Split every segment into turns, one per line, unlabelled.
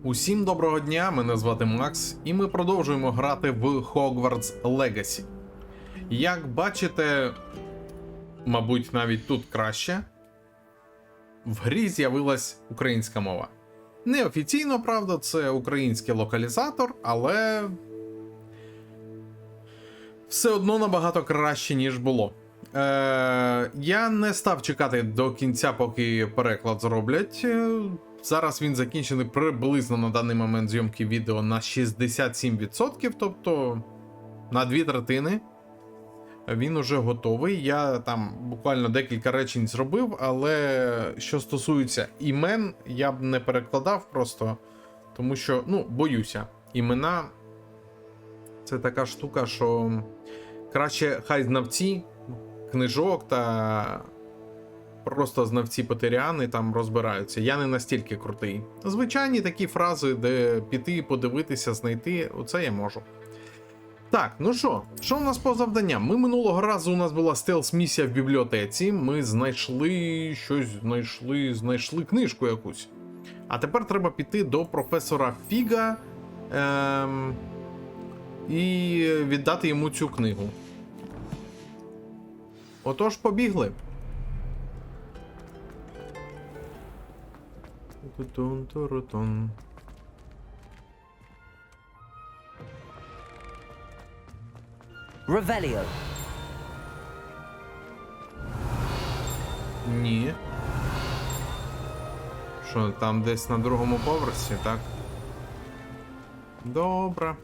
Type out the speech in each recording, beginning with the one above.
Усім доброго дня, мене звати Макс, і ми продовжуємо грати в Hogwarts Legacy. Як бачите, мабуть, навіть тут краще, в грі з'явилась українська мова. Неофіційно, правда, це український локалізатор, але все одно набагато краще, ніж було. Я не став чекати до кінця, поки переклад зроблять. Зараз він закінчений приблизно на даний момент зйомки відео на 67%, тобто на 2/3. Він уже готовий. Я там буквально декілька речень зробив, але що стосується імен, я б не перекладав просто, тому що, боюся. Імена – це така штука, що краще хай знавці книжок та просто знавці потеріани там розбираються. Я не настільки крутий. Звичайні такі фрази, де піти, подивитися, знайти, оце я можу. Так, ну що у нас по завданням? Ми минулого разу, у нас була стелс-місія в бібліотеці, ми знайшли щось, знайшли книжку якусь. А тепер треба піти до професора Фіга і віддати йому цю книгу. Отож, побігли.
Revelio.
Ні. Що, там десь на другому поверсі, так? Добре.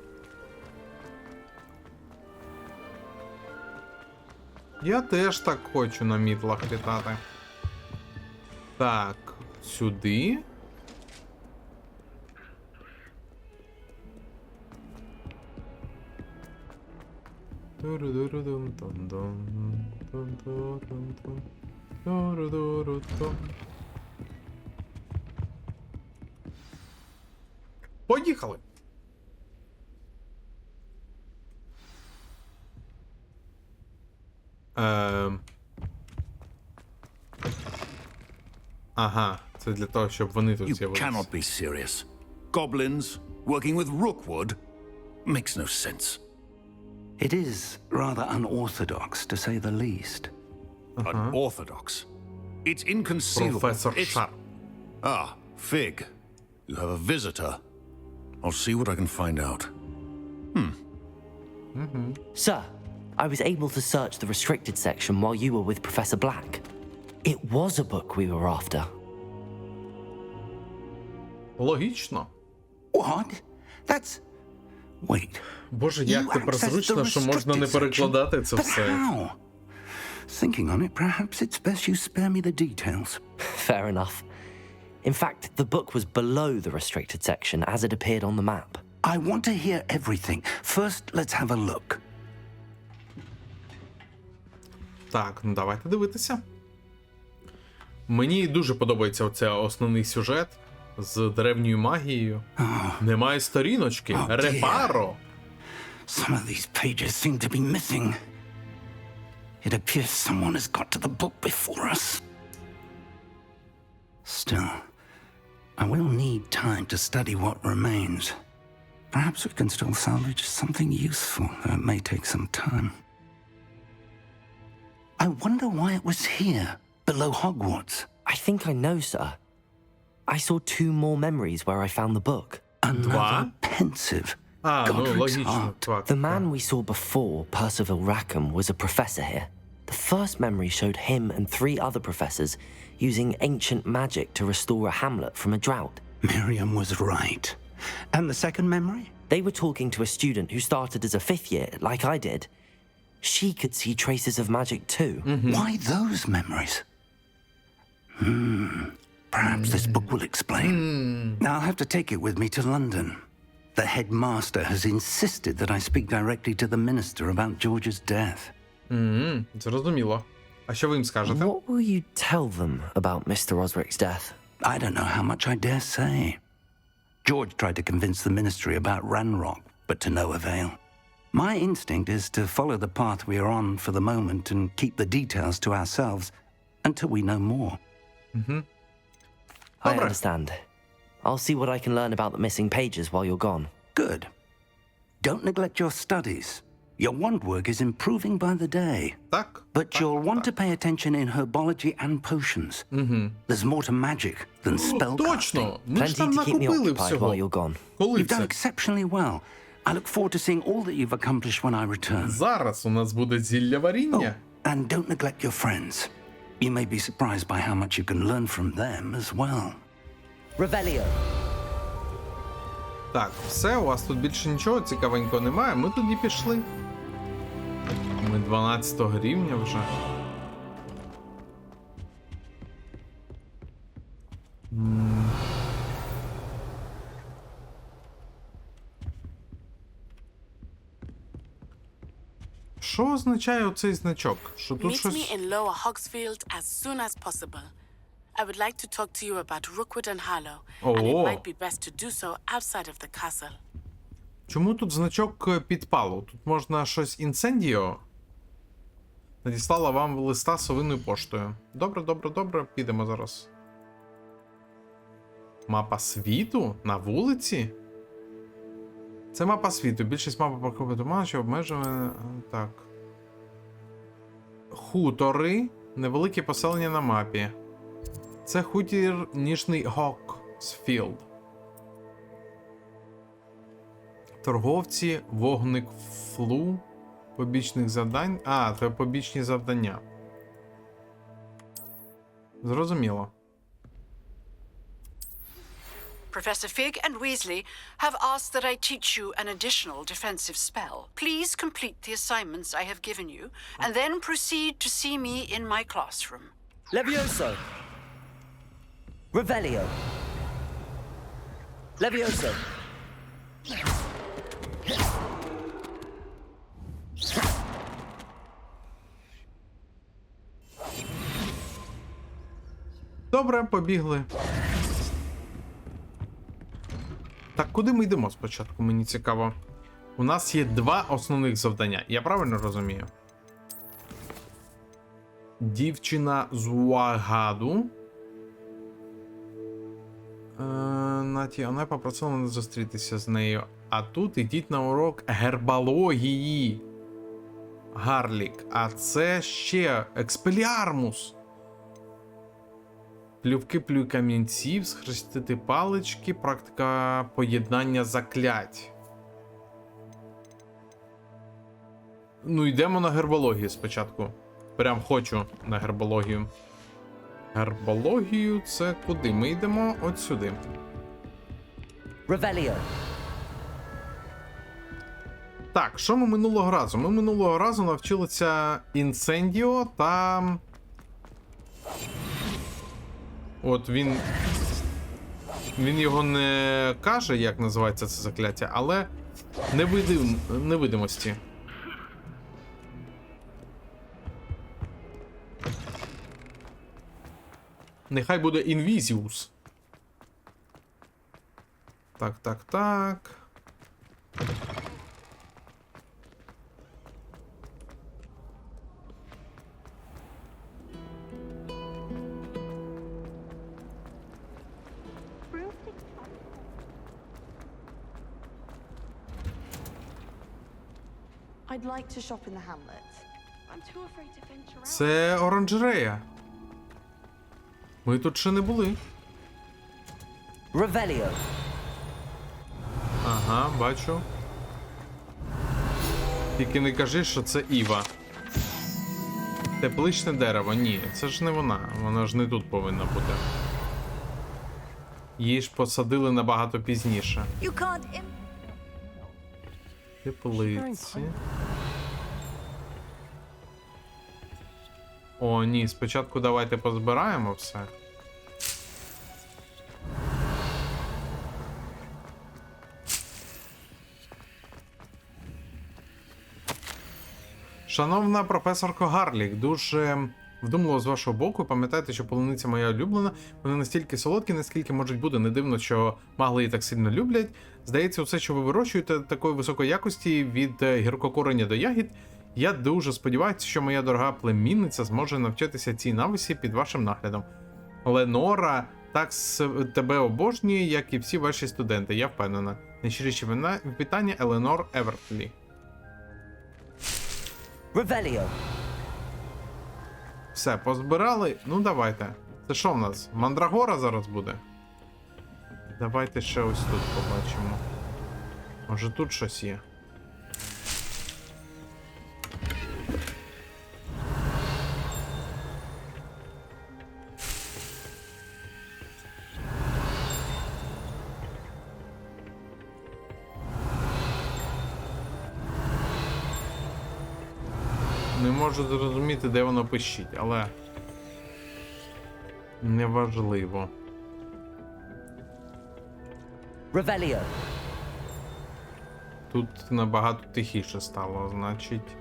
Я теж так хочу на мітлах літати. Так, сюди. Поїхали! Ага, це для того, щоб вони тут
You
з'явилися.
cannot be serious. Goblins working with Rookwood makes no sense.
It is rather unorthodox, to say the least.
Unorthodox. It's inconceivable.
Професор
It's...
Шар.
Ah, Fig. You have a visitor. I'll see what I can find out.
Sir, I was able to search the restricted section while you were with Professor Black. It was a book we were after.
Логічно.
What? That's... Wait.
Боже,
You
як тепер
accessed
зручно,
the
що можна не
restricted
перекладати
section?
це
But
все.
how? Thinking on it, perhaps it's best you spare me the details.
Fair enough. In fact, the book was below the restricted section as it appeared on the map.
I want to hear everything. First, let's have a look.
Так, давайте дивитися. Мені дуже подобається оце основний сюжет з древньою магією. Немає сторіночки.
Oh, dear.
Репаро.
Some of these pages seem to be missing. It appears someone has got to the book before us. Still, I will need time to study what remains. Perhaps we can still salvage something useful, though it may take some time. I wonder why it was here, below Hogwarts.
I think I know, sir. I saw 2 more memories where I found the book.
Another pensive.
А,
Godric's
логічно.
heart.
Так,
The man we saw before, Percival Rackham, was a professor here. The first memory showed him and 3 other professors using ancient magic to restore a hamlet from a drought.
Miriam was right. And the second memory?
They were talking to a student who started as a 5th year, like I did. She could see traces of magic too.
Why those memories? Perhaps this book will explain. Now I'll have to take it with me to London. The headmaster has insisted that I speak directly to the minister about George's death.
Зрозуміло. А що ви їм скажете?
What will you tell them about Mr. Osric's death?
I don't know how much I dare say. George tried to convince the ministry about Ranrock, but to no avail. My instinct is to follow the path we are on for the moment and keep the details to ourselves until we know more.
I understand. I'll see what I can learn about the missing pages while you're gone.
Good. Don't neglect your studies. Your wand work is improving by the day.
Так.
But
так,
you'll want to
так.
pay attention in herbology and potions. There's more to magic than spellcasting.
Точно! Ми ж
Plenty
там
to keep me
накупили
occupied
всього.
while you're gone.
Коли
You've done
це?
exceptionally well. I look forward to seeing all that you've accomplished when I return.
Зараз у нас буде зілля варіння.
And don't neglect your friends. You may be surprised by how much you can learn from them as well.
Revelio.
Так, все, у вас тут більше нічого цікавенького немає. Ми тоді пішли. Ми 12 рівня вже. Що означає оцей значок? Що тут
Meet
щось...
me in Lower Hogsfield as soon as possible. I would like to talk to you about Rookwood and Harlow, and it
Oh.
might be best to do so outside of the castle.
Чому тут значок підпалу? Тут можна щось інцендіо? Надіслала вам листа совиною поштою. Добре, добре, добре, підемо зараз. Мапа світу? На вулиці? Це мапа світу. Більшість мапи покупи туману, що обмежує... Так. Хутори. Невеликі поселення на мапі. Це хутір Ніжний Гоксфілд. Торговці, вогник флу, побічних завдань. А, це побічні завдання. Зрозуміло.
Professor Fig and Weasley have asked that I teach you an additional defensive spell. Please complete the assignments I have given you, and then proceed to see me in my classroom.
Levioso. Revelio. Levioso.
Добре, побігли. Так, куди ми йдемо спочатку? Мені цікаво. У нас є два основних завдання. Я правильно розумію? Дівчина з Уагаду. Наті, вона попросила мене зустрітися з нею. А тут ідіть на урок гербології. Гарлік. А це ще експеліармус. Плювки плюй камінців, схрестити палички, практика поєднання заклять. Ну, йдемо на гербологію спочатку. Прям хочу на гербологію. Гербологію це куди? Ми йдемо от сюди.
Revelio.
Так, що ми минулого разу? Ми минулого разу навчилися інцендіо та... От він його не каже, як називається це закляття, але невидимості. Нехай буде Інвізіус. Так, так, так.
I'd like to shop in the hamlet. I'm too afraid to venture out.
Це оранжерея. Ми тут ще не були.
Revelio.
Ага, бачу. Тільки не кажи, що це Іва. Тепличне дерево. Ні, це ж не вона. Вона ж не тут повинна бути. Її ж посадили набагато пізніше.
You can't
Теплиці. О, ні, спочатку давайте позбираємо все. Шановна професорко Гарлік, дуже вдумливо з вашого боку. Пам'ятайте, що полуниця моя улюблена. Вони настільки солодкі, наскільки можуть бути. Не дивно, що магли її так сильно люблять. Здається, все, що ви вирощуєте, такої високої якості, від гіркокореня до ягід. Я дуже сподіваюся, що моя дорога племінниця зможе навчитися цій навичці під вашим наглядом. Ленора так тебе обожнює, як і всі ваші студенти, я впевнена. Найщиріші вітання Еленор Евертлі.
Revelio.
Все, позбирали? Ну давайте. Це що в нас? Мандрагора зараз буде? Давайте ще ось тут побачимо. Може тут щось є? Не можу зрозуміти, де воно пищить, але неважливо.
Revelio.
Тут набагато тихіше стало, значить,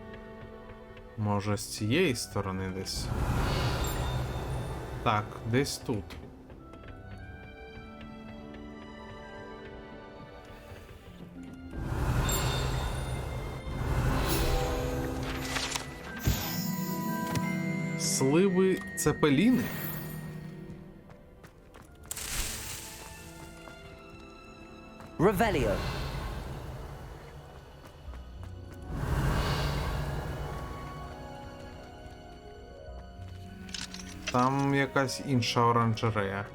може з цієї сторони десь. Так, десь тут. Сливи цепеліни?
Revelio.
Там якась інша оранжерея.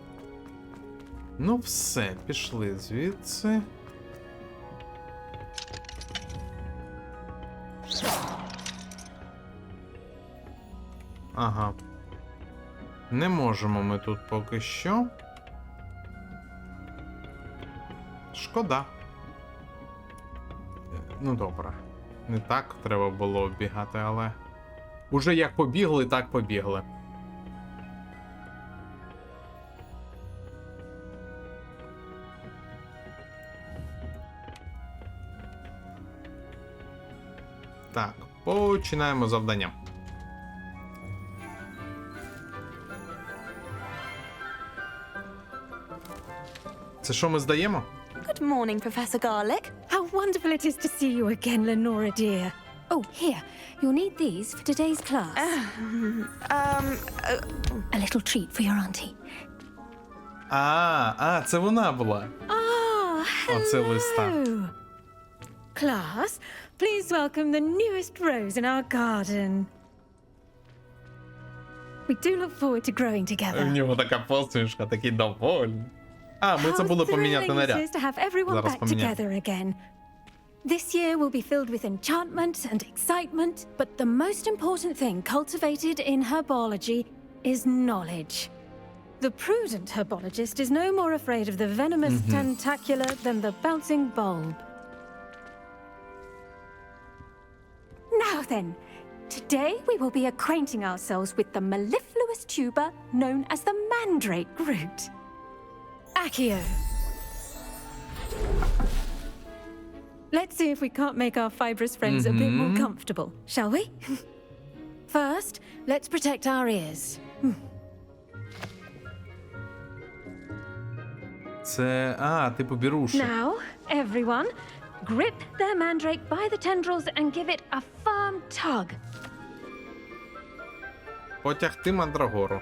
Ну все, пішли звідси. Ага. Не можемо ми тут поки що. Шкода. Ну добре. Не так треба було оббігати, але... Уже як побігли, так побігли. Так, починаємо завдання. Це що ми здаємо?
Good morning, Professor Garlick. How wonderful it is to see you again, Lenora dear. Oh, here. You'll need these for today's class. A little treat for your auntie.
Це вона була.
Ah,
Оце листа.
hello. Class, please welcome the newest rose in our garden. We do look forward to growing
В
together.
нього така посмішка, такий довольний. Ми забули поміняти
How thrilling
наряд.
it is to have everyone
Зараз
back
поміняємо.
together again. This year will be filled with enchantment and excitement, but the most important thing cultivated in herbology is knowledge. The prudent herbologist is no more afraid of the venomous tentacular than the bouncing bulb. Now then, today we will be acquainting ourselves with the mellifluous tuber known as the mandrake root. Accio. Let's see if we can't make our fibrous friends a bit more comfortable, shall we? First, let's protect our ears.
Це, типу біруші.
Now, everyone, grip their mandrake by the tendrils and give it a firm tug.
Потягти мандрагору.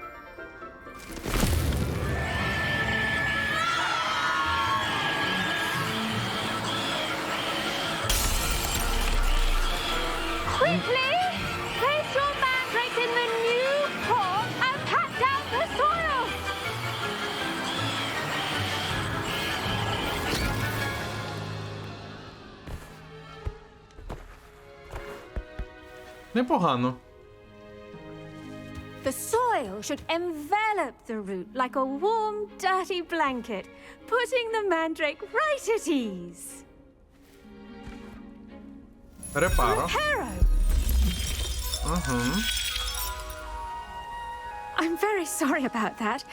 Quickly, place your mandrake in the new pot and pat down the soil.
Непогано.
The soil should envelop the root like a warm, dirty blanket, putting the mandrake right at ease.
Репаро.
Reparo! I'm very sorry about that.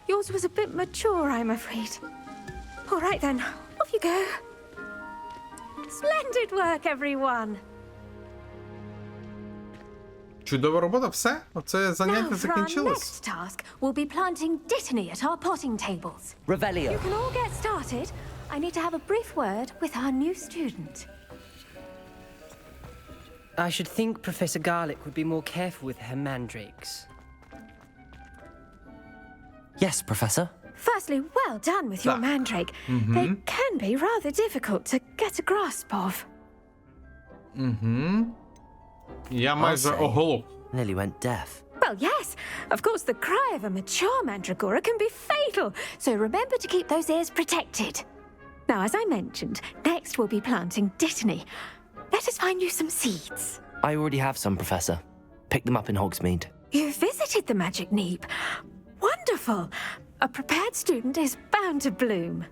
Yours was a bit mature, I'm afraid. All right then, off you go. Splendid work, everyone.
Чудова робота, все? Оце заняття
Now for our
закінчилось?
next task, we'll be planting dittany at our potting tables.
Revelio.
You can all get started. I need to have a brief word with our new student.
I should think Professor Garlick would be more careful with her mandrakes.
Yes, Professor.
Firstly, well done with your mandrake. They can be rather difficult to get a grasp of.
Я майже
say.
оголох.
Nearly went deaf.
Well, yes. Of course, the cry of a mature mandragora can be fatal, so remember to keep those ears protected. Now, as I mentioned, next we'll be planting dittany. Let us find you some seeds.
I already have some, Professor. Pick them up in Hogsmeade.
You visited the magic neep. Wonderful. A prepared student is bound to bloom.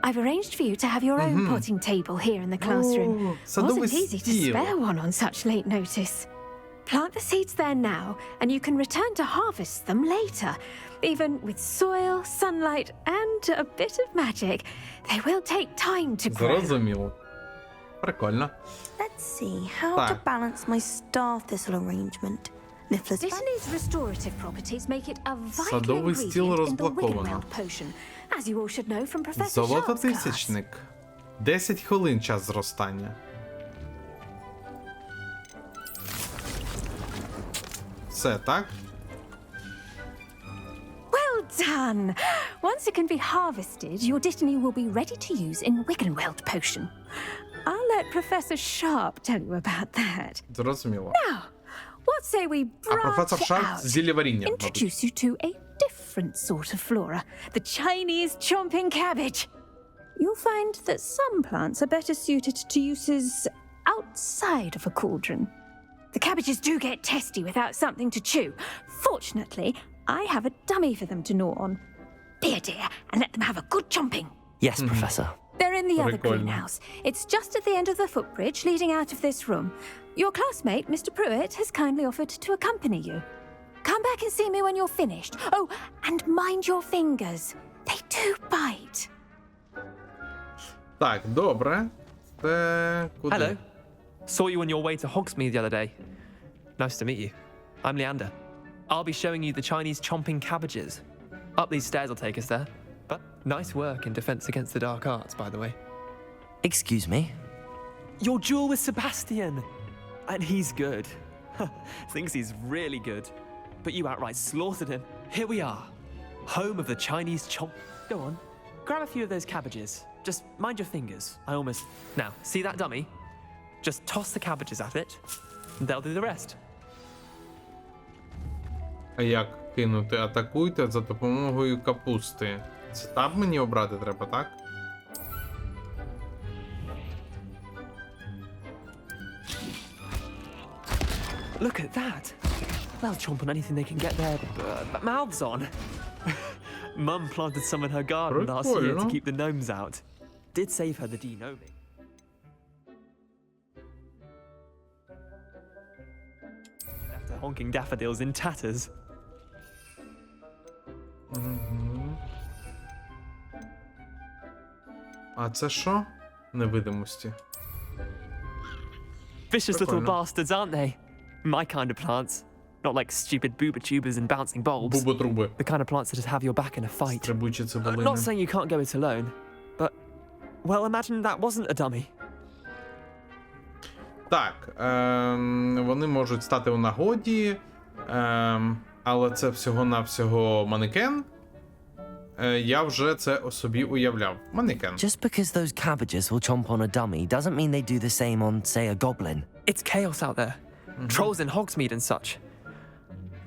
I've arranged for you to have your own potting table here in the classroom.
садовий
Wasn't easy to
стіл.
spare one on such late notice. Plant the seeds there now, and you can return to harvest them later. Even with soil, sunlight, and a bit of magic, they will take time to grow.
Зрозуміло. Прикольно.
Let's see how to
Так.
balance my star thistle arrangement. Niffler's
Dittany's restorative properties make it a vital
Садовий стіл
ingredient in the
розблоковано.
Wiggenweld potion, as you all should know from Professor Sharp's class.
Золототисячник. 10 хвилин час зростання. Все, так?
Well done! Once it can be harvested, your dittany will be ready to use in Wiggenweld potion. I'll let Professor Sharp tell you about that.
Зрозуміло.
Now, what say we
А професор
branch
Шарп
out?
зіллєваріння, мабуть.
Introduce you to a different sort of flora, the Chinese chomping cabbage. You'll find that some plants are better suited to uses outside of a cauldron. The cabbages do get testy without something to chew. Fortunately, I have a dummy for them to gnaw on. Be a dear and let them have a good chomping.
Yes, Professor.
They're in the other
Прикольно.
greenhouse. It's just at the end of the footbridge leading out of this room. Your classmate, Mr. Pruitt, has kindly offered to accompany you. Come back and see me when you're finished. Oh, and mind your fingers. They do bite.
Так, добре. Це куди?
Hello. Saw you on your way to Hogsmeade the other day. Nice to meet you. I'm Leander. I'll be showing you the Chinese chomping cabbages. Up these stairs will take us there. But nice work in defense against the dark arts, by the way.
Excuse me?
Your duel with Sebastian! And he's good. Thinks he's really good. But you outright slaughtered him. Here we are. Home of the Chinese chomp... Go on. Grab a few of those cabbages. Just mind your fingers. I almost... Now, see that dummy? Just toss the cabbages at it. And they'll do the rest.
А як кинути? Атакуйте за допомогою капусти. Це таб мені обрати треба, так?
Look at that. They'll chomp on anything they can get their mouths on. Mum planted some in her garden last year to
Прикольно.
keep the gnomes out. Did save her the de-gnoming. Left her honking daffodils in tatters.
А це що? Невидимості.
Vicious little
Прикольно.
bastards, aren't they? My kind of plants. Not like stupid booba tubers and bouncing bulbs.
Буботруби.
The kind of plants that just have your back in a fight.
Трибучі
Not
цибулини.
saying you can't go it alone, but... Well, imagine that wasn't a dummy.
Так, вони можуть стати у нагоді, але це всього-навсього манекен. Я вже це собі уявляв. Манекен.
Just because those cabbages will chomp on a dummy doesn't mean they do the same on, say, a goblin.
It's chaos out there. Trolls in Hogsmeade and such.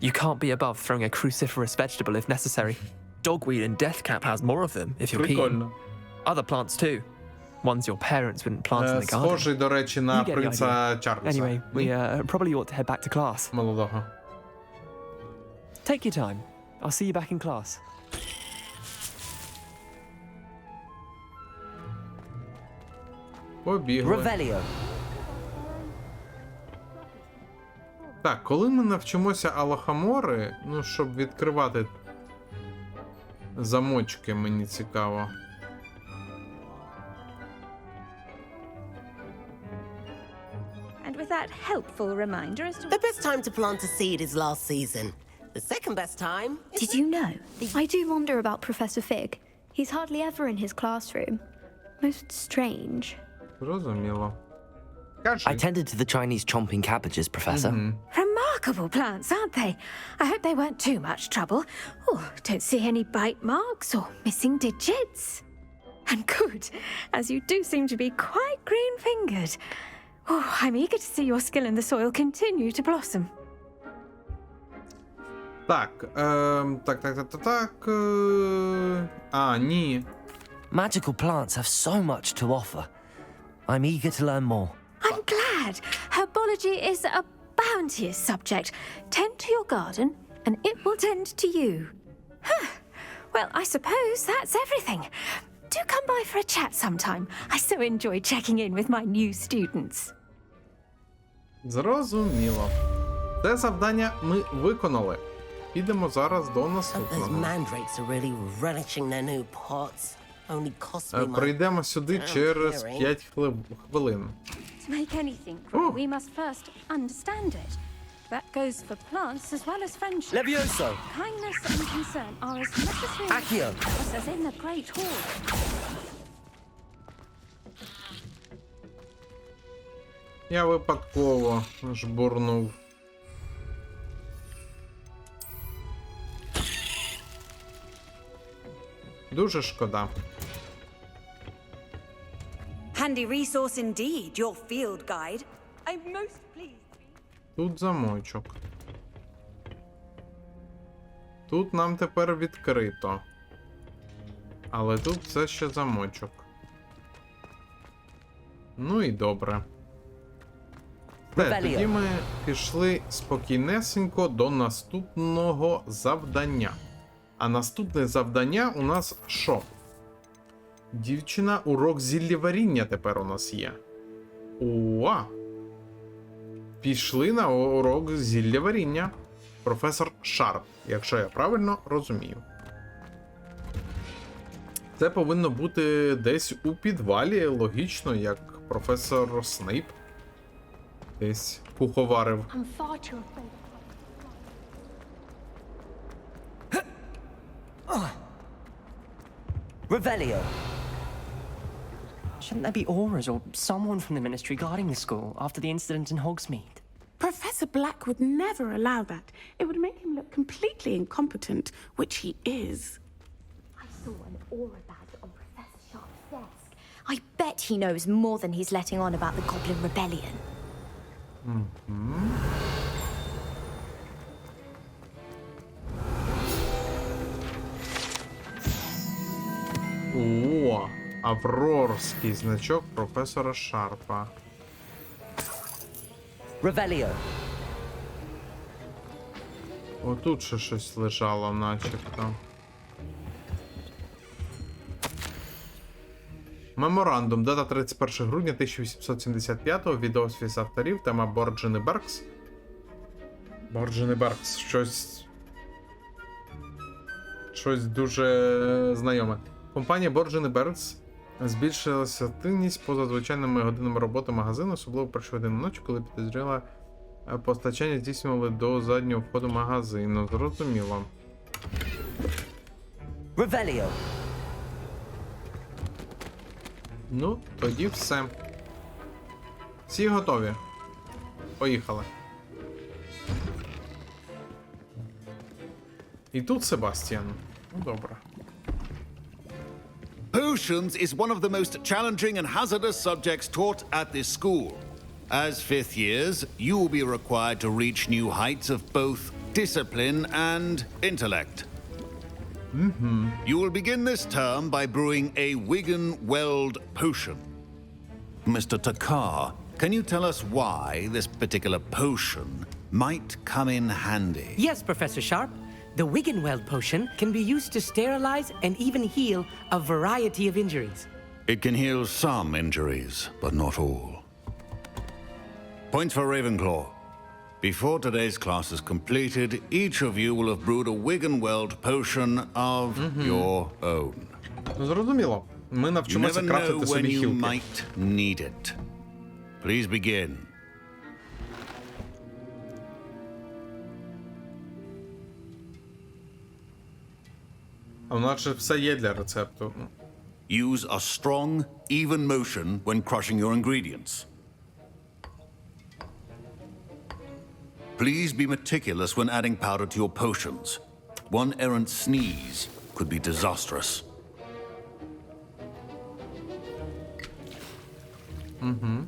You can't be above throwing a cruciferous vegetable if necessary. Dogweed and deathcap has more of them, if you're keen.
Прикольно.
Other plants too. Ones your parents wouldn't plant in the garden.
Схожий, до речі, на
You get the
принца
idea.
Чарльза.
Anyway, we probably ought to head back to class.
Молодого.
Take your time. I'll see you back in class.
Побігли.
Revelio.
Так, коли ми навчимося алахамори, ну, щоб відкривати замочки, мені цікаво.
And with that helpful reminder as to...
The best time to plant a seed is last season. The second best time is...
Did you know? I do wonder about Professor Fig. He's hardly ever in his classroom. Most strange.
Зрозуміло.
I tended to the Chinese chomping cabbages, Professor.
Remarkable! remarkable plants, aren't they? I hope they weren't too much trouble. Oh, don't see any bite marks or missing digits. And good, as you do seem to be quite green-fingered. Oh, I'm eager to see your skill in the soil continue to blossom.
Ні.
Magical plants have so much to offer. I'm eager to learn more.
I'm glad. Herbology is a bounteous subject. Tend to your garden, and it will tend to you. Huh. Well, I suppose that's everything. Do come by for a chat sometime. I so enjoy checking in with my new students.
Зрозуміло. Це завдання ми виконали. Підемо зараз до
Those
наступного.
mandrakes are really relishing their new pots. Only cost me my...
Прийдемо сюди через 5 хвилин.
To make anything grow, we must first understand it. That goes for plants as well as friendship.
Levioso!
Kindness and concern are as necessary
Accio!
as in the Great Hall.
Я випадково жбурнув. Дуже шкода.
Handy resource indeed, your field guide. I'm most pleased.
Тут замочок. Тут нам тепер відкрито. Але тут все ще замочок. Ну і добре. Тоді ми пішли спокійнесенько до наступного завдання. А наступне завдання у нас що? Дівчина, урок зіллєваріння тепер у нас є. Уа! Пішли на урок зіллєваріння. Професор Шарп, якщо я правильно розумію. Це повинно бути десь у підвалі, логічно, як професор Снейп десь куховарив.
Revelio. Shouldn't there be auras or someone from the ministry guarding the school after the incident in Hogsmeade?
Professor Black would never allow that. It would make him look completely incompetent, which he is.
I saw an aura badge on Professor Sharp's desk. I bet he knows more than he's letting on about the Goblin Rebellion.
О, аврорський значок професора Шарпа.
Revelio.
Отут ще щось лежало, начебто. Меморандум. Дата 31 грудня 1875-го. Відеозвіс авторів. Тема Борджини Беркс. Борджини Беркс. Щось дуже знайоме. Компанія Борджини Беркс збільшилася активність поза звичайними годинами роботи магазину, особливо в перші години ночі, коли підозріла постачання здійснювали до заднього входу магазину. Зрозуміло.
Revelio.
Ну, тоді все. Всі готові? Поїхали. І тут Себастьян. Ну, добре.
Potions is one of the most challenging and hazardous subjects taught at this school. As fifth years, you will be required to reach new heights of both discipline and intellect. You will begin this term by brewing a Wigan-Weld potion. Mr. Takar, can you tell us why this particular potion might come in handy?
Yes, Professor Sharp. The Wigan-Weld potion can be used to sterilize and even heal a variety of injuries.
It can heal some injuries, but not all. Points for Ravenclaw. Before today's class is completed, each of you will have brewed a Wigan-Weld potion of your own.
Зрозуміло. Ми
You
навчимося
never
крафтити
know when
собі
you
хілки.
might need it. Please begin.
А у нас же все є для рецепту.
Use a strong, even motion when crushing your ingredients. Please be meticulous when adding powder to your potions. One errant sneeze could be disastrous.
Угу.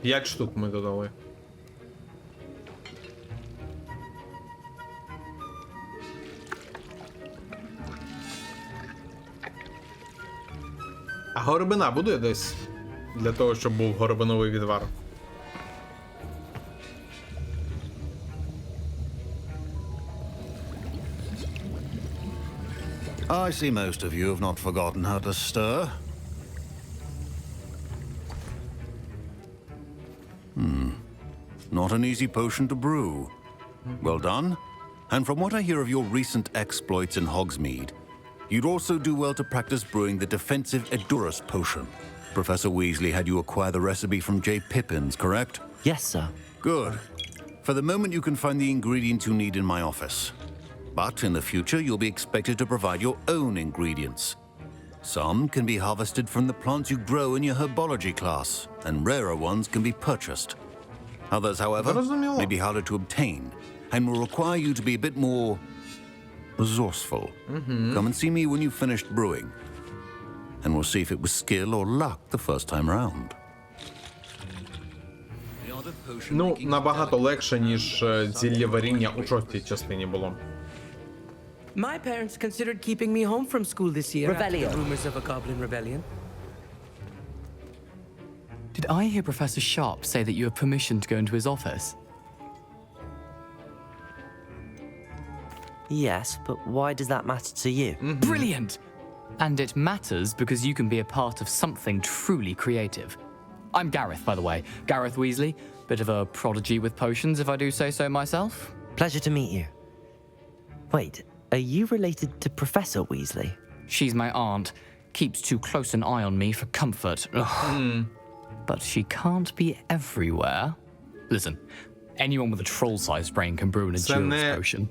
5 штук ми додали. А горобина буде десь? Для того, щоб був горобиновий відвар.
I see most of you have not forgotten how to stir. Not an easy potion to brew. Well done. And from what I hear of your recent exploits in Hogsmeade, you'd also do well to practice brewing the defensive Edurus potion. Professor Weasley had you acquire the recipe from J. Pippin's, correct?
Yes, sir.
Good. For the moment, you can find the ingredients you need in my office. But in the future, you'll be expected to provide your own ingredients. Some can be harvested from the plants you grow in your herbology class, and rarer ones can be purchased. Others, however, may be harder to obtain, and will require you to be a bit more resourceful. Come and see me when you've finished brewing, and we'll see if it was skill or luck the first time round.
Ну, набагато легше, ніж зіллєваріння у 6-й частині було.
My parents considered keeping me home from school this year after the rumors of a goblin rebellion.
Did I hear Professor Sharp say that you have permission to go into his office?
Yes, but why does that matter to you?
Brilliant! And it matters because you can be a part of something truly creative. I'm Gareth, by the way. Gareth Weasley. Bit of a prodigy with potions, if I do say so myself.
Pleasure to meet you. Wait, are you related to Professor Weasley?
She's my aunt. Keeps too close an eye on me for comfort. But she can't be everywhere. Listen, anyone with a troll-sized brain can brew an endurance potion.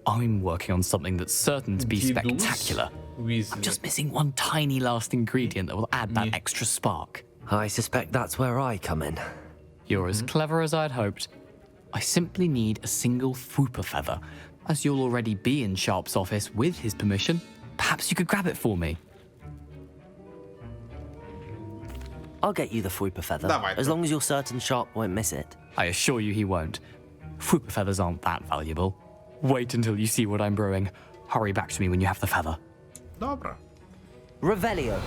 I'm working on something that's certain to be spectacular. I'm just missing one tiny last ingredient that will add that extra spark.
I suspect that's where I come in.
You're as clever as I'd hoped. I simply need a single Fwooper feather. As you'll already be in Sharp's office with his permission, perhaps you could grab it for me.
I'll get you the Fwooper feather, as long as you're certain Sharp won't miss it.
I assure you he won't. Fwooper feathers aren't that valuable. Wait until you see what I'm brewing. Hurry back to me when you have the feather.
Добре.
Revelio.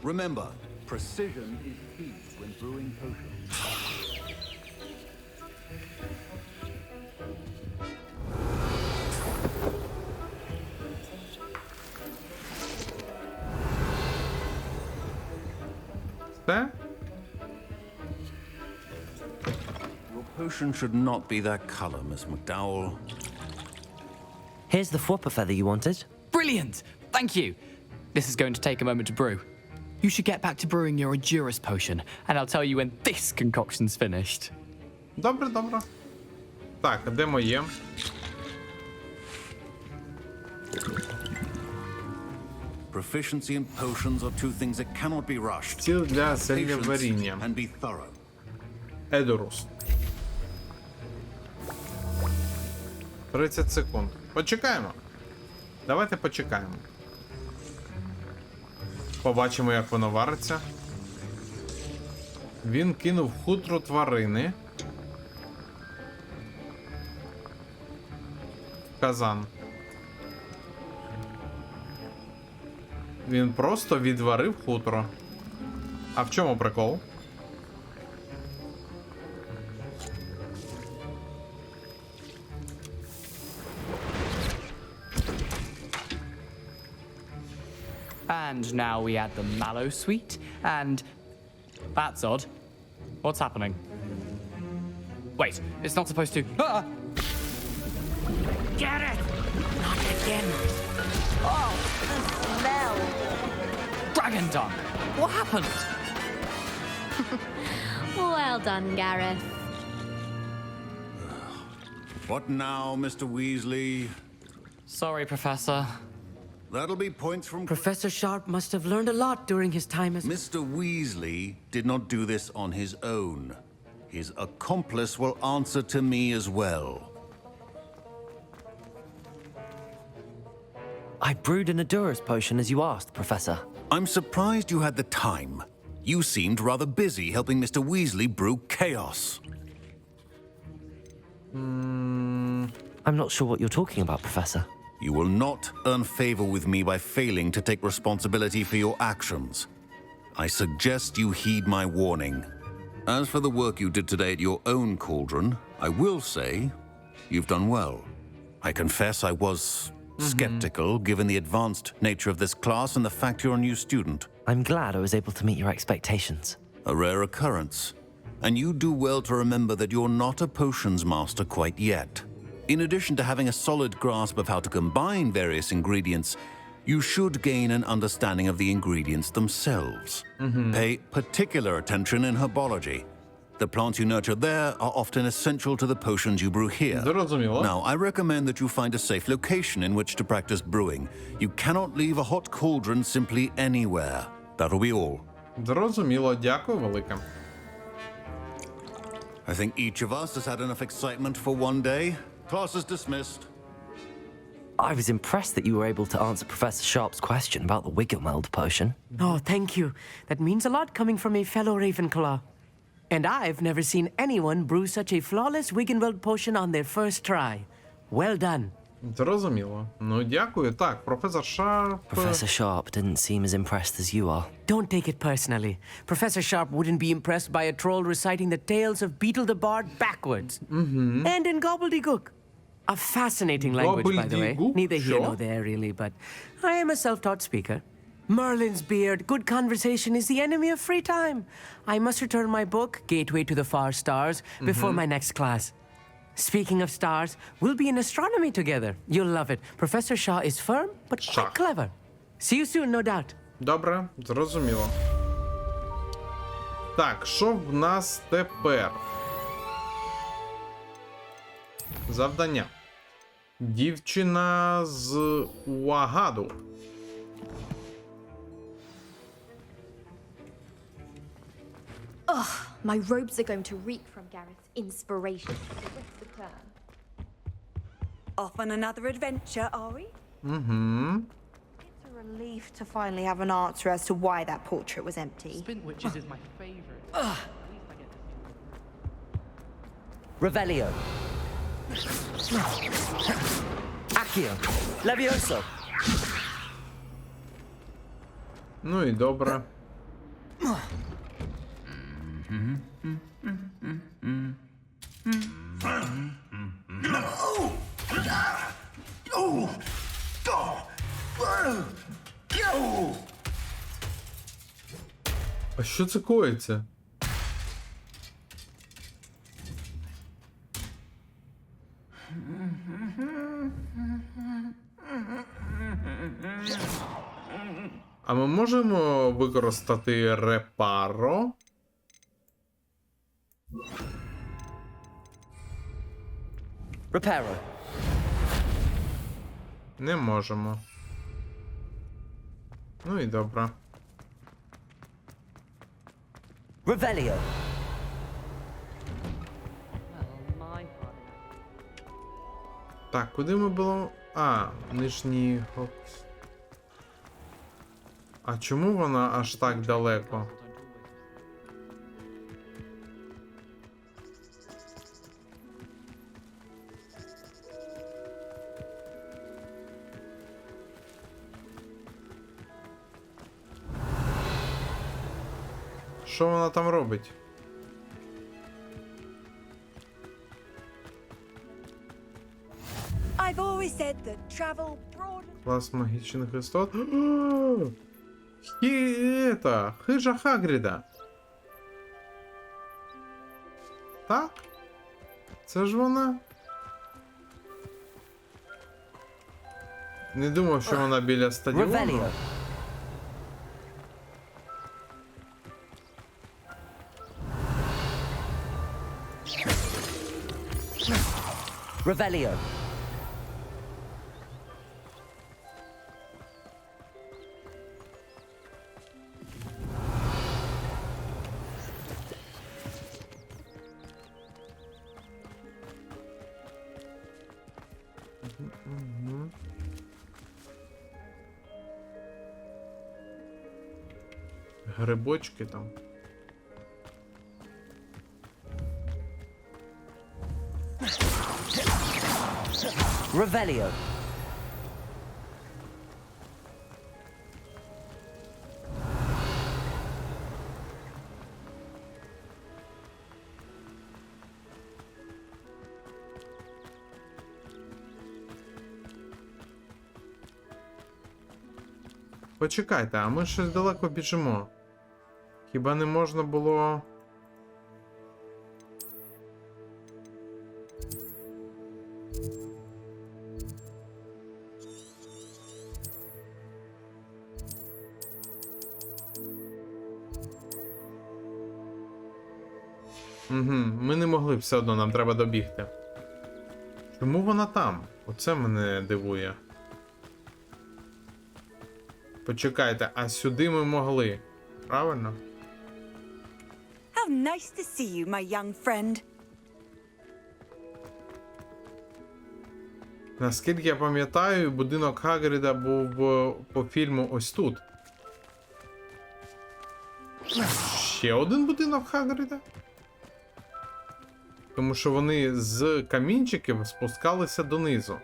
Remember, precision is key when brewing potions.
Все?
Your potion should not be that color, Miss McDowell.
Here's the Fwooper feather you wanted.
Brilliant! Thank you. This is going to take a moment to brew. You should get back to brewing your Endurus potion, and I'll tell you when this concoction's finished.
Добре, добре. Так, а де моє?
Proficiency in potions are two things that cannot be rushed.
Стіл для зельєваріння.
And be thorough.
Едурус. 30 секунд. Почекаємо. Давайте почекаємо. Побачимо, як воно вариться. Він кинув хутро тварини. В казан. Він просто відварив хутро. А в чому прикол?
And now we add the mallow sweet, and... That's odd. What's happening? Wait, it's not supposed to... Ah!
Get it! Not again.
Oh, the smell! Dragon dung! What happened?
Well done, Gareth.
What now, Mr. Weasley?
Sorry, Professor.
That'll be points from...
Professor Sharp must have learned a lot during his time as...
Mr. Weasley did not do this on his own. His accomplice will answer to me as well.
I brewed an Adura's potion as you asked, Professor.
I'm surprised you had the time. You seemed rather busy helping Mr. Weasley brew chaos.
I'm not sure what you're talking about, Professor.
You will not earn favor with me by failing to take responsibility for your actions. I suggest you heed my warning. As for the work you did today at your own cauldron, I will say you've done well. I confess I was skeptical given the advanced nature of this class and the fact you're a new student.
I'm glad I was able to meet your expectations.
A rare occurrence. And you do well to remember that you're not a potions master quite yet. In addition to having a solid grasp of how to combine various ingredients, you should gain an understanding of the ingredients themselves. Pay particular attention in herbology. The plants you nurture there are often essential to the potions you brew here. Now, I recommend that you find a safe location in which to practice brewing. You cannot leave a hot cauldron simply anywhere. That'll be all.
Зрозуміло, дякую велике.
I think each of us has had enough excitement for one day. Class is dismissed.
I was impressed that you were able to answer Professor Sharp's question about the Wiggenweld potion.
Oh, thank you. That means a lot coming from a fellow Ravenclaw. And I've never seen anyone brew such a flawless Wiggenweld potion on their first try. Well done.
Зрозуміло. Ну, дякую. Так, професор Шарп...
Professor Sharp didn't seem as impressed as you are.
Don't take it personally. Professor Sharp wouldn't be impressed by a troll reciting the tales of Beetle the Bard backwards. And in gobbledygook. A fascinating language, by the way. Neither here nor there, really, but I am a self-taught speaker. Merlin's beard, good conversation is the enemy of free time. I must return my book, Gateway to the Far Stars, before my next class. Speaking of stars, we'll be in astronomy together. You'll love it. Professor Shaw is firm, but quite clever. See you soon, no doubt.
Добре, зрозуміло. Так, що в нас тепер? Завдання. Дівчина з Уагаду.
Ugh, my robes are going to reek from Gareth's inspiration for the rest of the term.
Off on another adventure, are we?
It's a relief to finally have an answer as to why that portrait was empty.
Spin witches is my favorite.
Revelio. Accio. Levioso.
Ну і добре. А що це коїться? А ми можемо використати репаро?
Reparo.
Не можемо. Ну і добре.
Revelio.
Так, куди ми було? А, нижній Хокс. А чому вона аж так далеко? Що вона там робить?
I've always said that travel broad...
Клас магічних істот. Хижа Хагріда. Так? Це ж вона? Не думав, що вона біля стадіону.
Revelio. Revelio.
Грибочки там.
Revelio.
Почекайте, а ми щось далеко біжимо. Хіба не можна було... Ми не могли все одно, нам треба добігти. Чому вона там? Оце мене дивує. Почекайте, а сюди ми могли. Правильно?
How nice to see you, my young friend.
Наскільки я пам'ятаю, будинок Хагрида був по фільму ось тут. Ще один будинок Хагрида? Тому що вони з камінчиків спускалися донизу.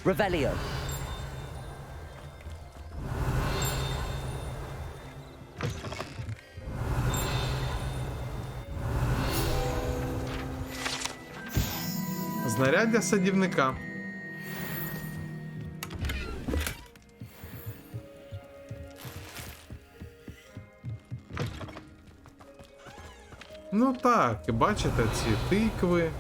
Revelio.
Знаряддя садівника. Ну так, і бачите ці тикви.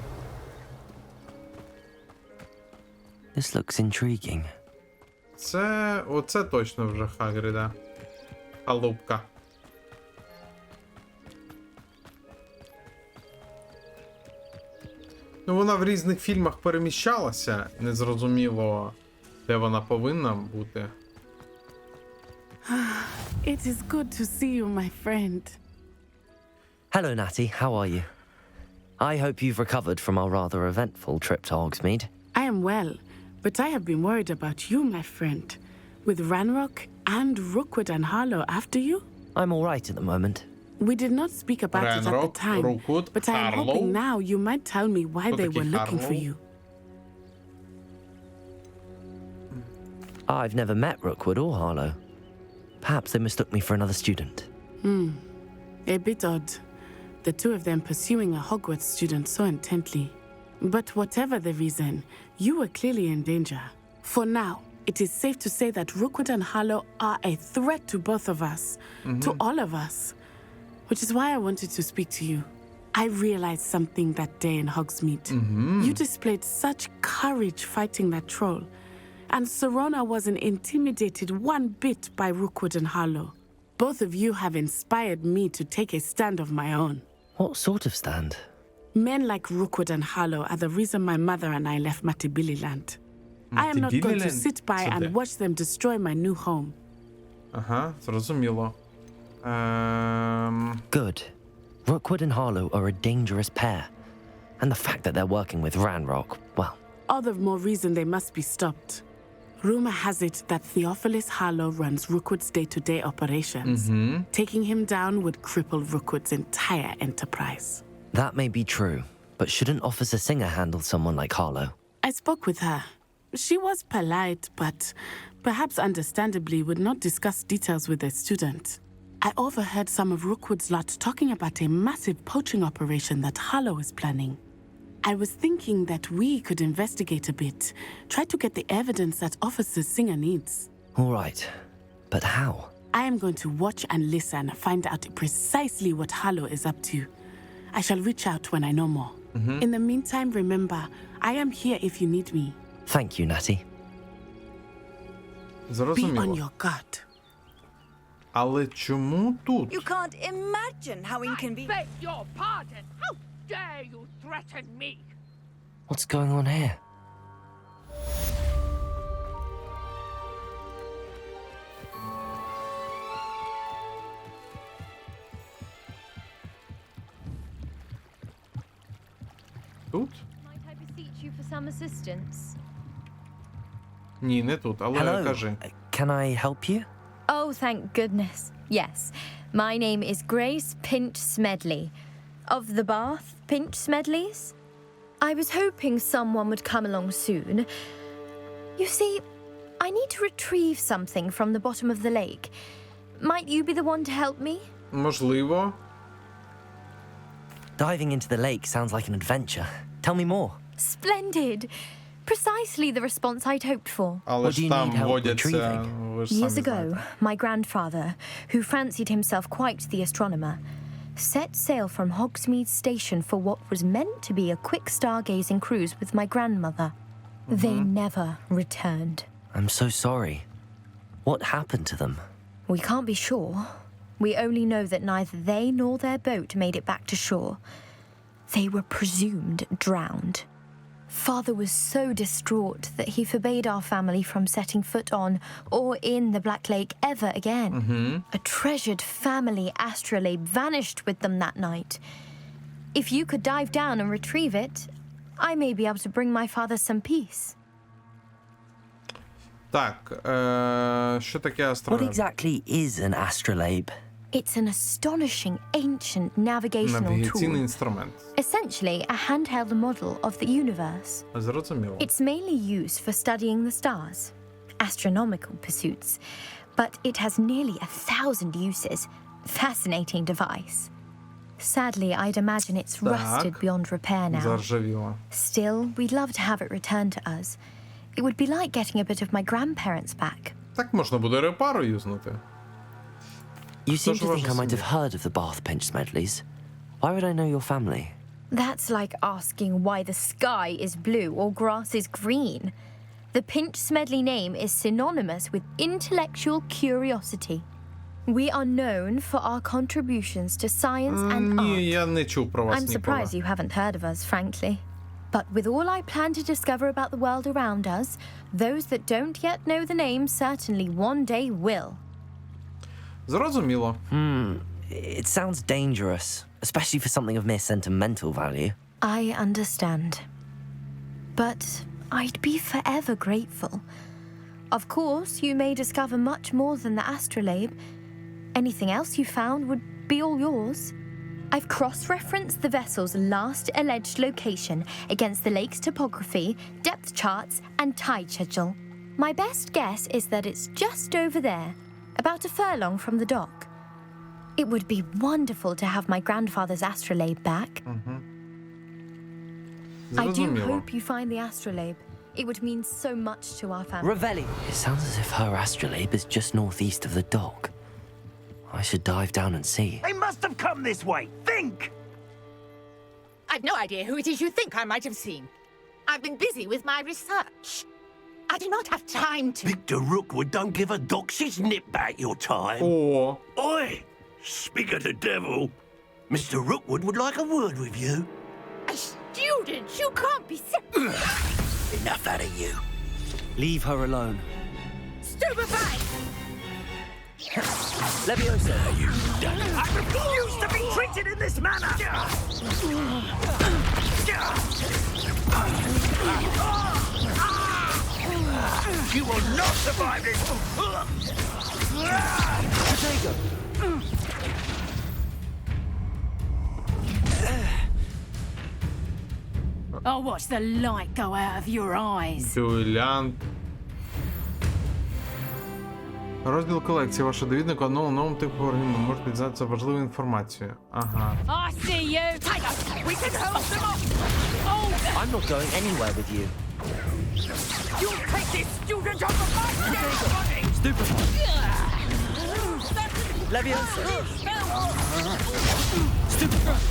This looks intriguing.
Оце точно вже Хагрида. Халупка. Ну, вона в різних фільмах переміщалася. Незрозуміло, де вона повинна бути.
It is good to see you, my friend.
Hello, Natty. How are you? I hope you've recovered from our rather eventful trip to Hogsmeade.
I am well, but I have been worried about you, my friend. With Ranrock and Rookwood and Harlow after you?
I'm all right at the moment.
We did not speak about it at the
Ranrock,
time,
Rookwood,
but I am
Harlow?
hoping now you might tell me why they were looking for
Harlow?
you.
I've never met Rookwood or Harlow. Perhaps they mistook me for another student.
A bit odd. The two of them pursuing a Hogwarts student so intently. But whatever the reason, you were clearly in danger. For now, it is safe to say that Rookwood and Harlow are a threat to both of us, to all of us. Which is why I wanted to speak to you. I realized something that day in Hogsmeade. You displayed such courage fighting that troll. And Serona wasn't intimidated one bit by Rookwood and Harlow. Both of you have inspired me to take a stand of my own.
What sort of stand?
Men like Rookwood and Harlow are the reason my mother and I left Matibili Land. I am not going to sit by and watch them destroy my new home.
Ага, зрозуміло.
Good. Rookwood and Harlow are a dangerous pair. And the fact that they're working with Ranrock, well...
All the more reason they must be stopped. Rumor has it that Theophilus Harlow runs Rookwood's day-to-day operations. Taking him down would cripple Rookwood's entire enterprise.
That may be true, but shouldn't Officer Singer handle someone like Harlow?
I spoke with her. She was polite, but perhaps understandably would not discuss details with a student. I overheard some of Rookwood's lot talking about a massive poaching operation that Harlow is planning. I was thinking that we could investigate a bit, try to get the evidence that Officer Singer needs.
All right, but how?
I am going to watch and listen, find out precisely what Harlow is up to. I shall reach out when I know more. In the meantime, remember, I am here if you need me.
Thank you, Natty.
Be on
Зрозуміло.
your guard.
Але чому тут?
You can't imagine how inconvenient.
Beg your pardon! How dare you threaten me?
What's going on here?
тут?
Might I beseech you for some assistance?
Ні, не тут, але
Hello.
кажи.
Can I help you?
Oh, thank goodness. Yes. My name is Grace Pinch Smedley. Of the Bath Pinch Smedleys. I was hoping someone would come along soon. You see, I need to retrieve something from the bottom of the lake. Might you be the one to help me?
Можливо.
Diving into the lake sounds like an adventure. Tell me more.
Splendid. Precisely the response I'd hoped for.
Але ж там водяться, ви ж
Years
самі
ago,
знаєте.
my grandfather, who fancied himself quite the astronomer, set sail from Hogsmeade Station for what was meant to be a quick stargazing cruise with my grandmother. They never returned.
I'm so sorry. What happened to them?
We can't be sure. We only know that neither they nor their boat made it back to shore. They were presumed drowned. Father was so distraught that he forbade our family from setting foot on or in the Black Lake ever again. A treasured family astrolabe vanished with them that night. If you could dive down and retrieve it, I may be able to bring my father some peace.
Так, що таке
What
астроляб?
exactly is an astrolabe?
It's an astonishing ancient navigational
Навігаційний
tool.
інструмент.
Essentially, a handheld model of the universe.
Зрозуміло.
It's mainly used for studying the stars, astronomical pursuits, but it has nearly 1,000 uses. Fascinating device. Sadly, I'd imagine it's rusted beyond repair now.
Заржавіло.
Still, we'd love to have it returned to us. It would be like getting a bit of my grandparents back.
Так можна буде репару юзнути.
You seem
Тож
to think
ваше
I might
сім'я.
have heard of the Bath Pinch Smedleys. Why would I know your family?
That's like asking why the sky is blue or grass is green. The Pinch Smedley name is synonymous with intellectual curiosity. We are known for our contributions to science and art.
Ні, я не чув про вас
I'm
ніколи.
surprised you haven't heard of us, frankly. But with all I plan to discover about the world around us, those that don't yet know the name certainly one day will.
Зрозуміло.
It sounds dangerous, especially for something of mere sentimental value.
I understand. But I'd be forever grateful. Of course, you may discover much more than the astrolabe. Anything else you found would be all yours. I've cross-referenced the vessel's last alleged location against the lake's topography, depth charts, and tide schedule. My best guess is that it's just over there, about a furlong from the dock. It would be wonderful to have my grandfather's astrolabe back. I do
Зрозуміло.
hope you find the astrolabe. It would mean so much to our family.
Revelli! It sounds as if her astrolabe is just northeast of the dock. I should dive down and see.
They must have come this way. Think!
I've no idea who it is you think I might have seen. I've been busy with my research. I do not have time to.
Victor Rookwood don't give a doxy's nip back your time.
О,
Oi! Speak of the devil. Mr. Rookwood would like a word with you.
A student? You can't be serious.
Enough out of you.
Leave her alone.
Stupefied!
Leviosa!
You done it. I refuse to be treated in this manner! You will not survive this!
Potato!
I'll watch the light go out of your eyes.
дуелянт. Розділ колекції. Ваше довідник одного новому типу організму може дізнатися важливу інформацію. Ага.
I see you. Take us. We can hold them off. Oh,
I'm not going anywhere with you.
you'll take this student off of my dead body.
Stupefied! Leviosa! Stupefied!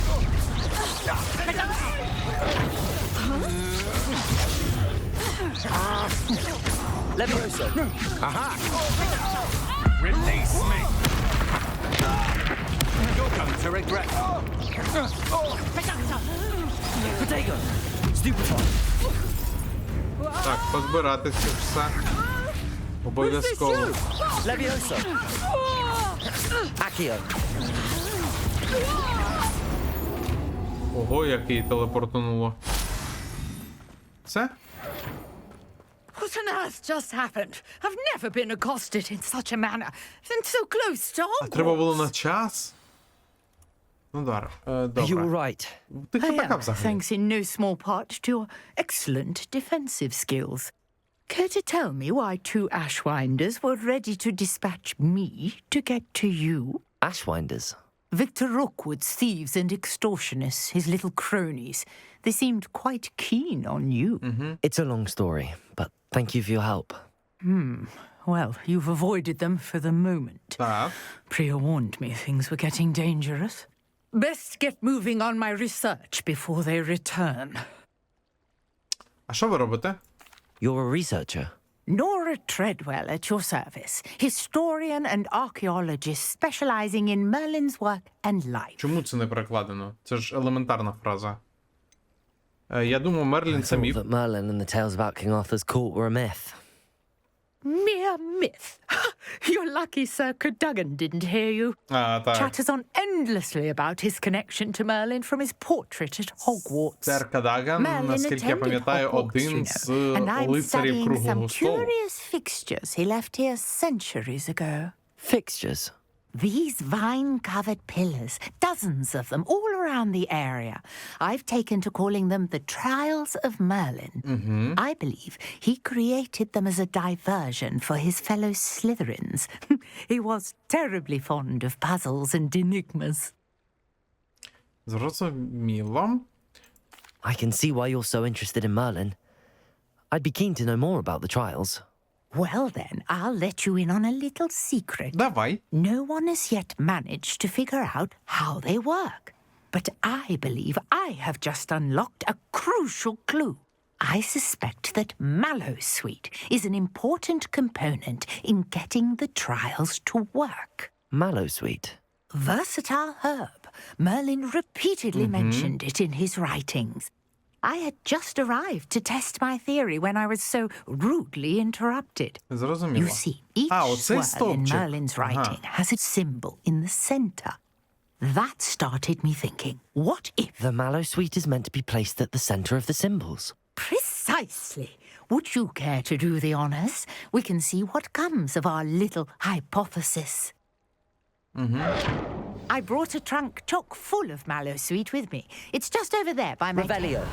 Leviosa!
Aha! Release me! You're going to regret.
Potato! Stupefied!
Так, позбиратися все. Обов'язково.
Leviosa! Accio!
Ого, який телепортануло. Все?
What on earth just happened? I've never been accosted in such a manner, and so close to
А треба
Hogwarts.
було на час? Ну, добре.
Are you all right?
Ти хто
I
така
am,
взагалі?
thanks in no small part to your excellent defensive skills. Care to tell me why two Ashwinders were ready to dispatch me to get to you?
Ashwinders?
Victor Rookwood's thieves and extortionists, his little cronies. They seemed quite keen on you.
It's a long story, but thank you for your help.
Well, you've avoided them for the moment.
Так.
Priya warned me things were getting dangerous. Best get moving on my research before they return.
А що ви робите?
You're a researcher.
Nora Treadwell at your service, historian and archaeologist specializing in Merlin's work and life.
Чому це не перекладено? Це ж елементарна фраза. Я думав, Мерлін це
Thought
міф.
that Merlin and the tales about King Arthur's court were a myth.
Mere myth. You're lucky Sir Cadogan didn't hear you.
А, так.
Chatters on endlessly about his connection to Merlin from his portrait at Hogwarts.
Сер Кадаган,
Merlin
наскільки я
attended
пам'ятаю,
Hogwarts, you
один
know,
з
and I'm
лицарів
studying some
Круглого столу.
curious fixtures he left here centuries ago.
Fixtures?
These vine-covered pillars, dozens of them, all around the area. I've taken to calling them the Trials of Merlin. I believe he created them as a diversion for his fellow Slytherins. He was terribly fond of puzzles and enigmas.
Зрозуміло.
I can see why you're so interested in Merlin. I'd be keen to know more about the trials.
Well then, I'll let you in on a little secret.
Давай.
No one has yet managed to figure out how they work. But I believe I have just unlocked a crucial clue. I suspect that Mallowsweet is an important component in getting the trials to work.
Mallowsweet?
Versatile herb. Merlin repeatedly mentioned it in his writings. I had just arrived to test my theory when I was so rudely interrupted.
Зрозуміло.
You see, each
оцей
swirl in
стовпчик.
Merlin's writing has a symbol in the center. That started me thinking, what if...
The Mallowsweet is meant to be placed at the center of the symbols.
Precisely. Would you care to do the honors? We can see what comes of our little hypothesis. I brought a trunk chock full of Mallowsweet with me. It's just over there by my...
Revelio.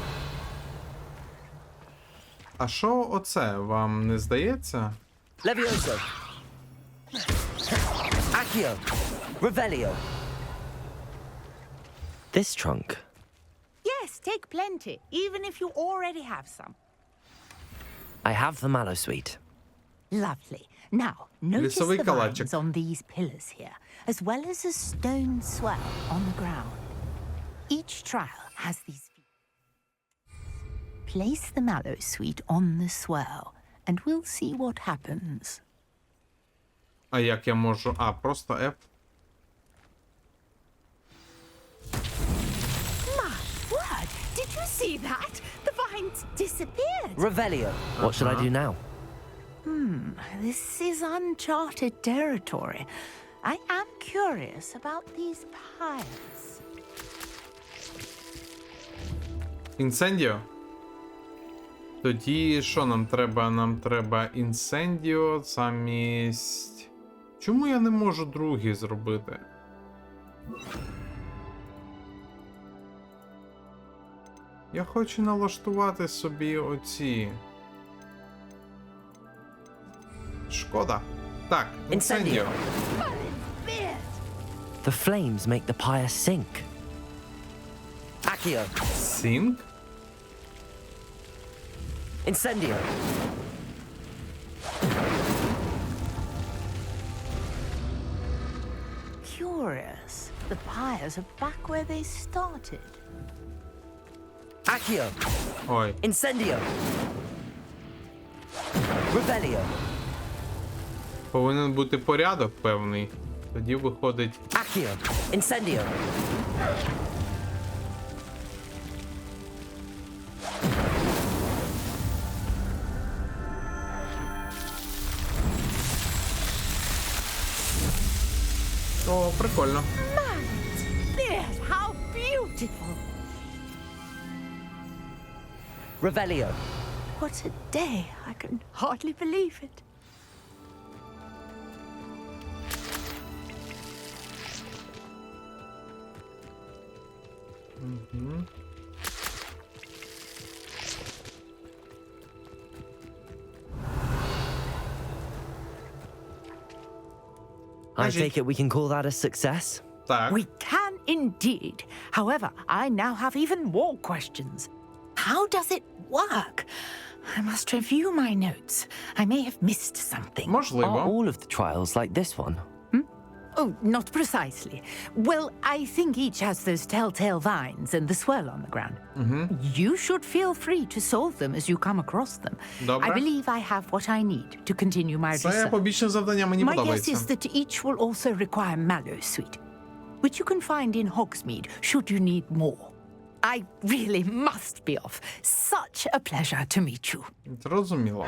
А що оце, вам не здається?
Levioso. Accio. Revelio. This trunk.
Yes, take plenty, even if you already have some.
I have the Mallowsweet.
Lovely. Now, notice
Лісовий
the
калачик.
vines on these pillars here, as well as a stone swell on the ground. Each trial has these feet. Place the Mallowsweet on the swell, and we'll see what happens.
А як я можу? А, просто F.
My word! Did you see that? The vines disappeared.
Revelio. What should I do now?
This is uncharted territory. I am curious about these piles.
Інсендіо? Тоді що нам треба? Нам треба інсендіо замість... Чому я не можу другий зробити? Я хочу налаштувати собі оці... Шкода. Так, інсендіо.
The flames make the pyre sink. Accio.
Синк?
Incendio.
Curious. The pyres are back where they started.
Accio.
Ой.
Incendio. Revelio.
Повинен бути порядок певний. Тоді виходить...
Accio. Incendio.
О, прикольно.
There, how beautiful!
Revelio.
What a day. I can hardly believe it.
I take it we can call that a success?
We can indeed. However, I now have even more questions. How does it work? I must review my notes. I may have missed something.
Are all of the trials like this one?
Oh, not precisely. Well, I think each has those telltale vines and the swirl on the ground. You should feel free to solve them as you come across them.
Добре.
I believe I have what I need to continue my
Це
research.
побічне завдання, мені
My guess
подобається.
is that each will also require mallow sweet, which you can find in Hogsmeade should you need more. I really must be off. Such a pleasure to meet you.
Зрозуміло.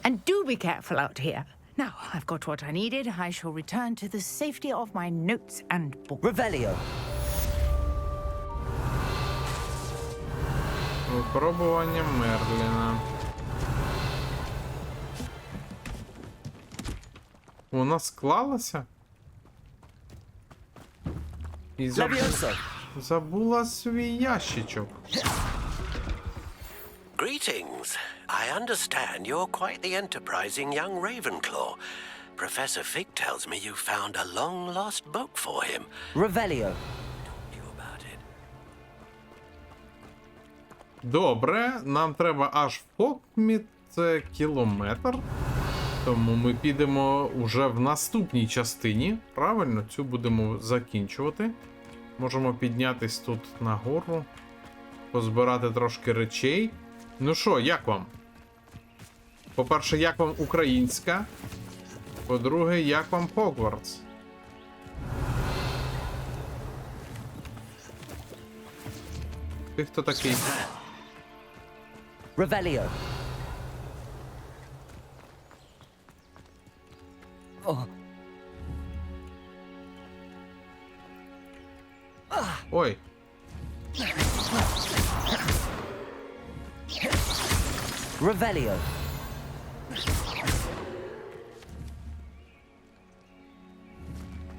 And do be careful out here. Now, I've got what I needed. I shall return to the safety of my notes and books.
Revelio.
Випробування Мерліна. Вона склалася? І забула свій ящичок.
Greetings. I understand you're quite the enterprising young Ravenclaw. Professor Fig tells me you found a long-lost book for him.
Revelio.
Добре, нам треба аж в Хогмід, це кілометр. Тому ми підемо уже в наступній частині. Правильно, цю будемо закінчувати. Можемо піднятись тут нагору, позбирати трошки речей. Ну що, як вам? По-перше, як вам Українська? По-друге, як вам Hogwarts? Ти хто такий?
Revelio.
Ой.
Revelio.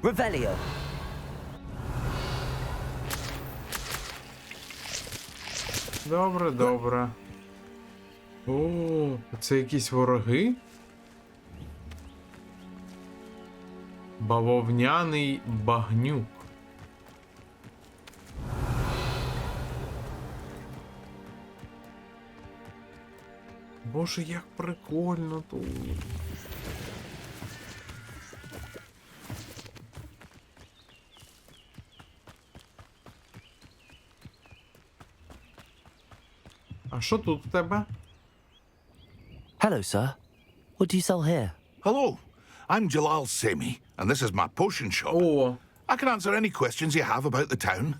Revelio.
Добре, добре. О, це якісь вороги? Бавовняний багнюк. Боже, як прикольно тут. А що тут у тебе?
Hello, sir. What do you sell here?
Hello, I'm Jalal Semi, and this is my potion shop.
О.
I can answer any questions you have about the town.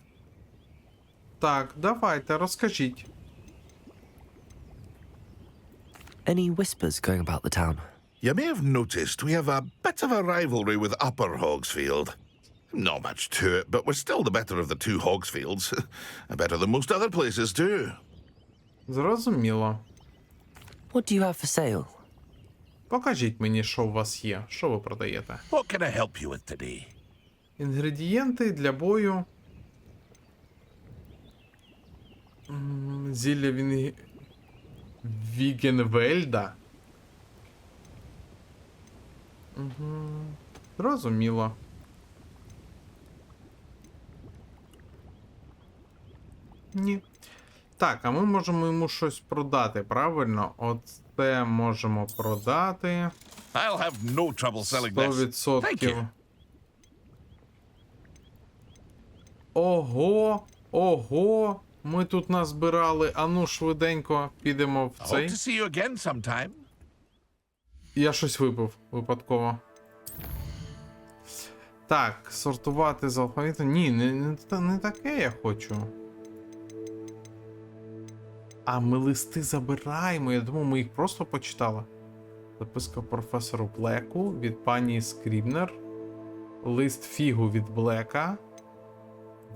Так, давайте, розкажіть.
Any whispers going about the town?
You may have noticed we have a bit of a rivalry with Upper Hogsfield. Not much to it, but we're still the better of the two Hogsfields. Better than most other places, too.
Зрозуміло.
What do you have for sale?
Покажіть мені, що у вас є. Що ви продаєте?
What can I help you with today?
Інгредієнти для бою. Зілля Вігенвельда. Зрозуміло. Ні. Так, а ми можемо йому щось продати, правильно? От це можемо продати.
I'll have no trouble selling this.
100%.
Thank you.
Ого, ого, ми тут назбирали. А ну швиденько підемо в
I
цей.
hope to see you again sometime.
Я щось випив випадково. Так, сортувати з алфавіту. Ні, не таке я хочу. А ми листи забираємо. Я думав, ми їх просто почитали. Записка професору Блеку від пані Скрібнер. Лист Фігу від Блека.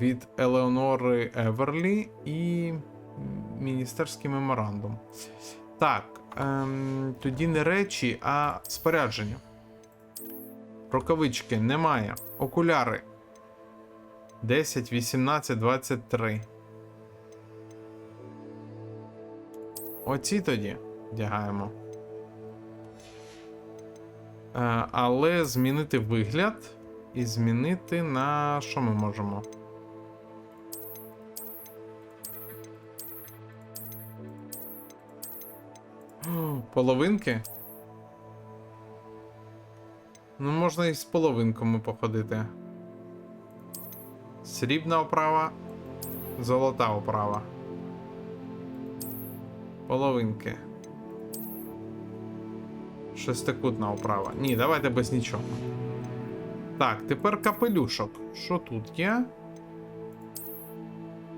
Від Елеонори Еверлі і Міністерський меморандум. Так, тоді не речі, а спорядження. Рукавички немає. Окуляри. 10, 18, 23. Оці тоді вдягаємо. Але змінити вигляд і змінити на що ми можемо? Половинки? Ну, можна і з половинками походити. Срібна оправа, золота оправа. Половинки. Шестикутна оправа. Ні, давайте без нічого. Так, тепер капелюшок. Що тут є?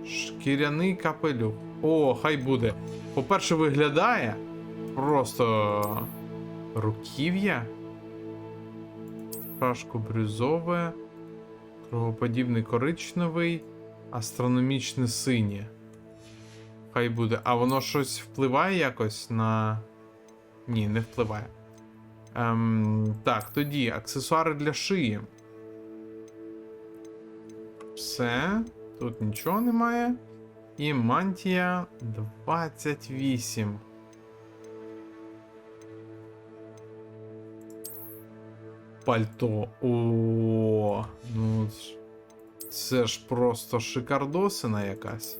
Шкіряний капелюх. О, хай буде. По-перше, виглядає просто руків'я. Шашку брюзове. Кругоподібний коричневий. Астрономічне синє. Хай буде. А воно щось впливає якось на... Ні, не впливає. Так, тоді аксесуари для шиї. Все. Тут нічого немає. І мантія 28. Пальто. О, ну це ж просто шикардосина якась.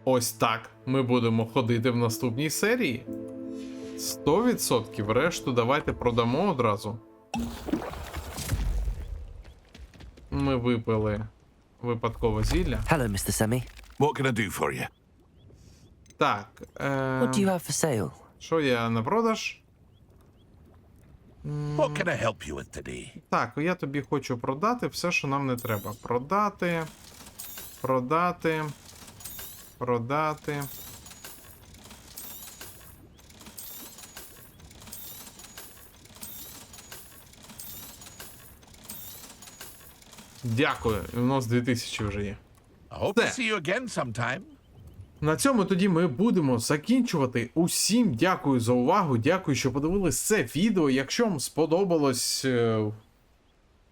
Ось так ми будемо ходити в наступній серії. 100%. Решту давайте продамо одразу. Ми випили випадкове зілля.
Hello, Mr. Semi.
What can I do for you?
Так.
What do you have for sale?
Що є на продаж?
What can I help you with today?
Так, я тобі хочу продати все, що нам не треба. Продати. Продати. Продати. Дякую. У нас 2000 вже є.
I hope to see you again sometime.
На цьому тоді ми будемо закінчувати. Усім дякую за увагу. Дякую, що подивились це відео. Якщо вам сподобалось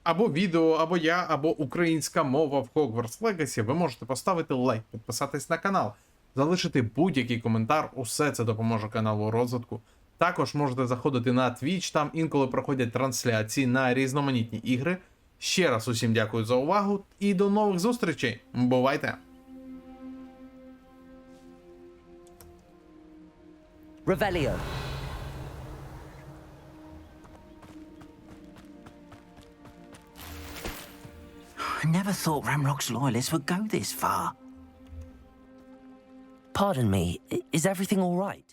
або відео, або я, або українська мова в Hogwarts Legacy, ви можете поставити лайк, підписатись на канал, залишити будь-який коментар. Усе це допоможе каналу у розвитку. Також можете заходити на Twitch, там інколи проходять трансляції на різноманітні ігри. Ще раз усім дякую за увагу і до нових зустрічей. Бувайте!
Revelio.
I never thought Ramrock's loyalists would go this far.
Pardon me, is everything all right?